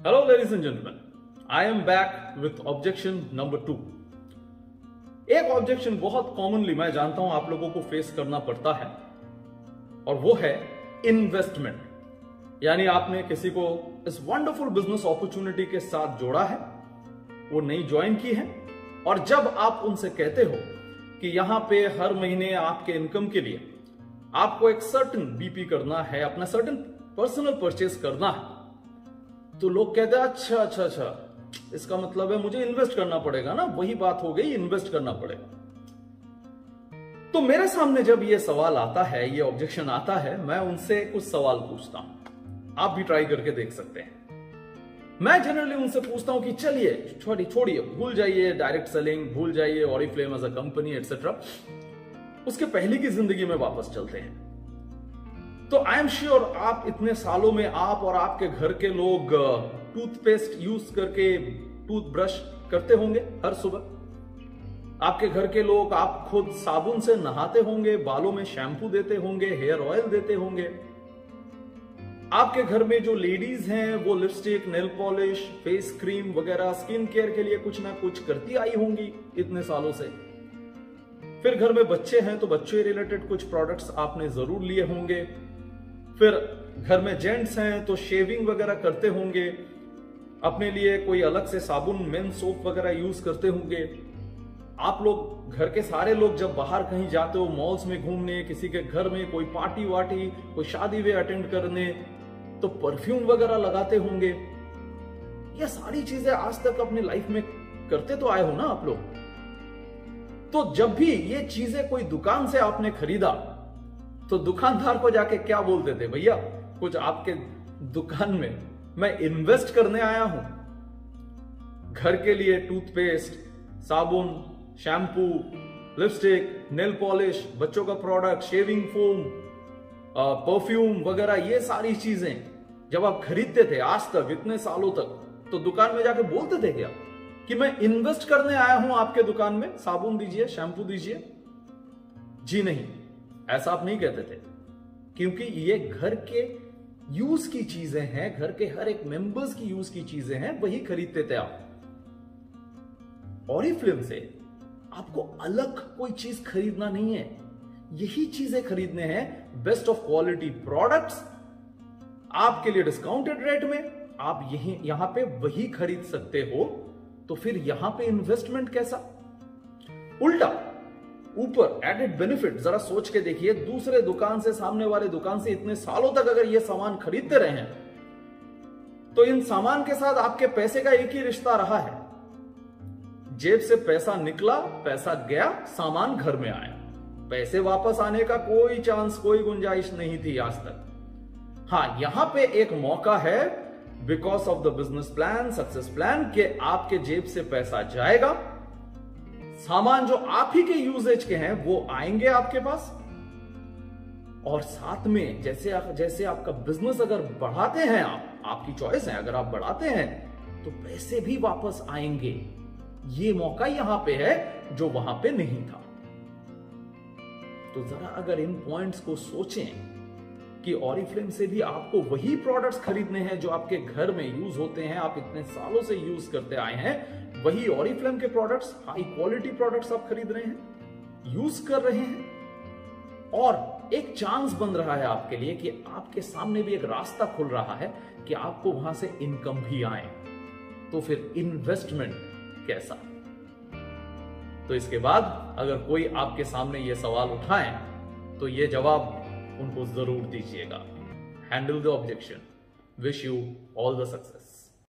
Hello, ladies and gentlemen. I am back with objection number 2. एक objection बहुत commonly मैं जानता हूं आप लोगों को फेस करना पड़ता है और वो है इन्वेस्टमेंट। यानी आपने किसी को इस वंडरफुल बिजनेस अपॉर्चुनिटी के साथ जोड़ा है, वो नई ज्वाइन की है और जब आप उनसे कहते हो कि यहां पे हर महीने आपके इनकम के लिए आपको एक सर्टेन बीपी करना है, अपना सर्टेन पर्सनल परचेस करना है, तो लोग कहते हैं अच्छा, इसका मतलब है मुझे इन्वेस्ट करना पड़ेगा ना। वही बात हो गई, इन्वेस्ट करना पड़ेगा। तो मेरे सामने जब ये सवाल आता है, ये ऑब्जेक्शन आता है, मैं उनसे कुछ सवाल पूछता हूं। आप भी ट्राई करके देख सकते हैं। मैं जनरली उनसे पूछता हूं कि चलिए छोड़िए, भूल जाइए डायरेक्ट सेलिंग, भूल जाइए Oriflame as a company etcetera, उसके पहले की जिंदगी में वापस चलते हैं। तो आई एम श्योर आप इतने सालों में आप और आपके घर के लोग टूथपेस्ट यूज करके टूथब्रश करते होंगे हर सुबह। आपके घर के लोग, आप खुद साबुन से नहाते होंगे, बालों में शैम्पू देते होंगे, हेयर ऑयल देते होंगे। आपके घर में जो लेडीज हैं वो lipstick, nail polish, face cream वगैरह स्किन केयर के लिए कुछ ना कुछ करती आई होंगी इतने सालों से। फिर घर में बच्चे हैं तो बच्चे रिलेटेड कुछ प्रोडक्ट्स आपने जरूर लिए होंगे। फिर घर में जेंट्स हैं तो शेविंग वगैरह करते होंगे, अपने लिए कोई अलग से साबुन, मेन सोप वगैरह यूज करते होंगे। आप लोग, घर के सारे लोग जब बाहर कहीं जाते हो, मॉल्स में घूमने, किसी के घर में कोई पार्टी वार्टी, कोई शादी वे अटेंड करने, तो परफ्यूम वगैरह लगाते होंगे। ये सारी चीजें आज तक अपनी लाइफ में करते तो आए हो ना आप लोग। तो जब भी ये चीजें कोई दुकान से आपने खरीदा तो दुकानदार को जाके क्या बोलते थे? भैया कुछ आपके दुकान में मैं इन्वेस्ट करने आया हूं। घर के लिए टूथपेस्ट, साबुन, शैम्पू, लिपस्टिक, नेल पॉलिश, बच्चों का प्रोडक्ट, शेविंग फोम, परफ्यूम वगैरह, ये सारी चीजें जब आप खरीदते थे आज तक इतने सालों तक, तो दुकान में जाके बोलते थे क्या कि मैं इन्वेस्ट करने आया हूं आपके दुकान में, साबुन दीजिए, शैम्पू दीजिए? जी नहीं, ऐसा आप नहीं कहते थे, क्योंकि ये घर के यूज की चीजें हैं, घर के हर एक मेंबर्स की यूज की चीजें हैं, वही खरीदते थे आप। ऑरिफ्लेम से आपको अलग कोई चीज खरीदना नहीं है, यही चीजें खरीदने हैं, बेस्ट ऑफ क्वालिटी प्रोडक्ट्स आपके लिए डिस्काउंटेड रेट में। आप यहां पे वही खरीद सकते हो, तो फिर यहां पे इन्वेस्टमेंट कैसा? उल्टा ऊपर एडेड बेनिफिट जरा सोच के देखिए। दूसरे दुकान से, सामने वाले दुकान से इतने सालों तक अगर ये सामान खरीदते रहे हैं, तो इन सामान के साथ आपके पैसे का एक ही रिश्ता रहा है, जेब से पैसा निकला, पैसा गया, सामान घर में आया। पैसे वापस आने का कोई चांस, कोई गुंजाइश नहीं थी आज तक। हां, यहां पे एक मौका है, because of the business plan, success plan, के आपके जेब से पैसा जाएगा, सामान जो आप ही के यूजेज के हैं वो आएंगे आपके पास, और साथ में जैसे आपका बिजनेस अगर बढ़ाते हैं आपकी चॉइस है, अगर आप बढ़ाते हैं तो पैसे भी वापस आएंगे। ये मौका यहां पे है जो वहां पे नहीं था। तो जरा अगर इन पॉइंट्स को सोचें कि ऑरिफ्लेम से भी आपको वही प्रोडक्ट्स खरीदने हैं जो आपके घर में यूज होते हैं, आप इतने सालों से यूज करते आए हैं, वही ऑरिफ्लेम के प्रोडक्ट्स, हाई क्वालिटी प्रोडक्ट्स आप खरीद रहे हैं, यूज कर रहे हैं, और एक चांस बन रहा है आपके लिए कि आपके सामने भी एक रास्ता खुल रहा है कि आपको वहां से इनकम भी आए। तो फिर इन्वेस्टमेंट कैसा? तो इसके बाद अगर कोई आपके सामने ये सवाल उठाए तो ये जवाब उनको जरूर दीजिएगा। Handle the objection. Wish you all the success.